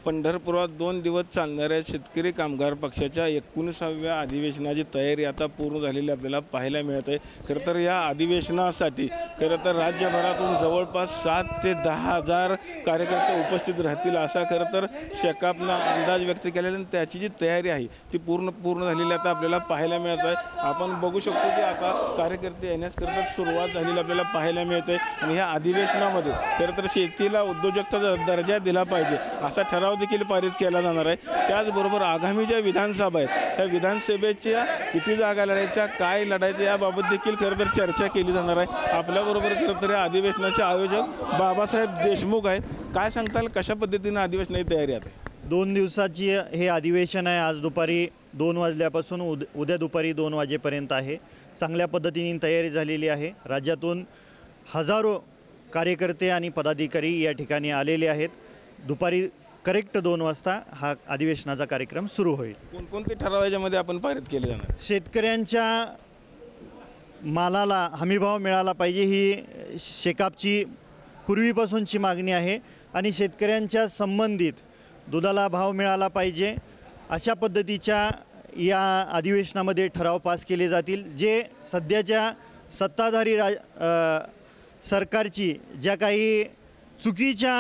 पंढरपुरात 2 दिवस चालणाऱ्या शेतकरी कामगार पक्षाच्या 19व्या अधिवेशनाची तयारी आता पूर्ण झालेली आपल्याला पाहायला मिळत आहे। खरं तर या अधिवेशनासाठी खरं तर राज्यभरातून जवळपास 7 ते 10,000 कार्यकर्ते उपस्थित राहतील असा खरं तर शेकापला अंदाज व्यक्त केलेला आणि त्याची जी तयारी आहे ती पूर्ण झालेली आता आपल्याला पाहायला मिळत आहे। आपण बघू शकतो की आता कार्यकर्ते येण्यास खरं तर सुरुवात झालेली आपल्याला पाहायला मिळते आणि ह्या अधिवेशनामध्ये खरं तर शेतीला उद्योजकता दर्जा दिला पाहिजे असा ठराव देखील पारित केला जाणार आहे। त्याचबरोबर आगामी ज्या विधानसभा आहेत त्या विधानसभेच्या किती जागा लढायच्या काय लढायचं याबाबत देखील खरं तर चर्चा केली जाणार आहे। आपल्याबरोबर खरं तर या अधिवेशनाचे आयोजक बाबासाहेब देशमुख आहेत। काय सांगताल कशा पद्धतीने अधिवेशनाची तयारी आहे? 2 दिवसाची हे अधिवेशन आहे। आज दुपारी 2 वाजल्यापासून उद्या दुपारी 2 वाजेपर्यंत आहे। चांगल्या पद्धतीने तयारी झालेली आहे। राज्यातून हजारो कार्यकर्ते आणि पदाधिकारी या ठिकाणी आलेले आहेत। दुपारी करेक्ट 2 वाजता हा अधिवेशनाचा कार्यक्रम सुरू होईल। कोणकोणते ठराव याच्यामध्ये आपण पारित केले जाणार? शेतकऱ्यांच्या मालाला हमीभाव मिळाला पाहिजे ही शेकापची पूर्वीपासूनची मागणी आहे आणि शेतकऱ्यांच्या संबंधित दुधाला भाव मिळाला पाहिजे अशा पद्धतीच्या या अधिवेशनामध्ये ठराव पास केले जातील। जे सध्याच्या सत्ताधारी सरकारची ज्या काही चुकीच्या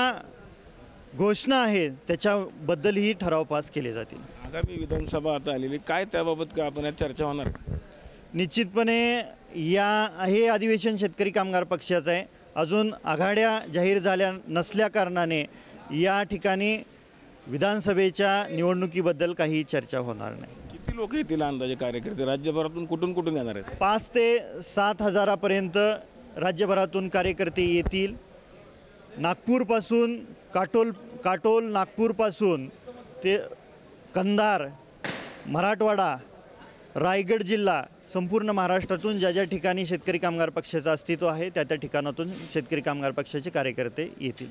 घोषणा आहेत त्याच्याबद्दलही ठराव पास केले जातील। आगामी विधानसभा आता आलेली काय त्याबाबत काय आपण चर्चा होणार? निश्चितपणे हे अधिवेशन शेतकरी कामगार पक्षाचं आहे। अजून आघाड्या जाहीर झाल्या नसल्या कारणाने या ठिकाणी विधानसभेच्या निवडणुकीबद्दल काही चर्चा होणार नाही। किती लोक येतील अंदाजे कार्यकर्ते राज्यभरातून कुठून येणार आहेत? 5 ते 7 हजारापर्यंत राज्यभरातून कार्यकर्ते येतील। नागपूरपासून काटोल नागपूरपासून ते कंधार मराठवाडा रायगड जिल्हा संपूर्ण महाराष्ट्रातून ज्या ठिकाणी शेतकरी कामगार पक्षाचं अस्तित्व आहे त्या ठिकाणातून शेतकरी कामगार पक्षाचे कार्यकर्ते येतील।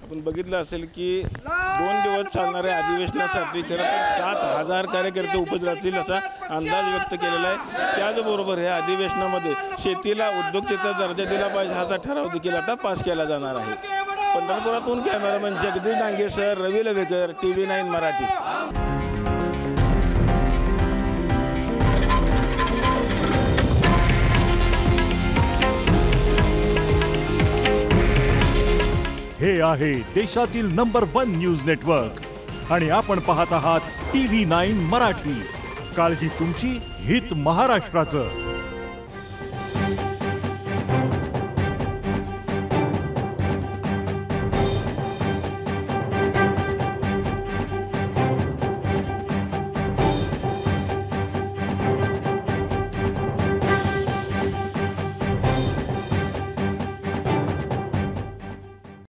आपण बघितलं असेल की 2 दिवस चालणाऱ्या अधिवेशनासाठी खरं तर 7,000 कार्यकर्ते उपस्थित राहतील असा अंदाज व्यक्त केलेला आहे। त्याचबरोबर या अधिवेशनामध्ये शेतीला उद्योजकतेचा दर्जा दिला पाहिजे हाचा ठराव देखील आता पास केला जाणार आहे। पंढरपुरातून कॅमेरामॅन जगदीश डांगे सर, रवी लवेकर, TV9 मराठी। हे आहे देशातील नंबर 1 न्यूज नेटवर्क आणि आपण पाहत आहात TV9 मराठी। काळजी तुमची, हित महाराष्ट्राचं।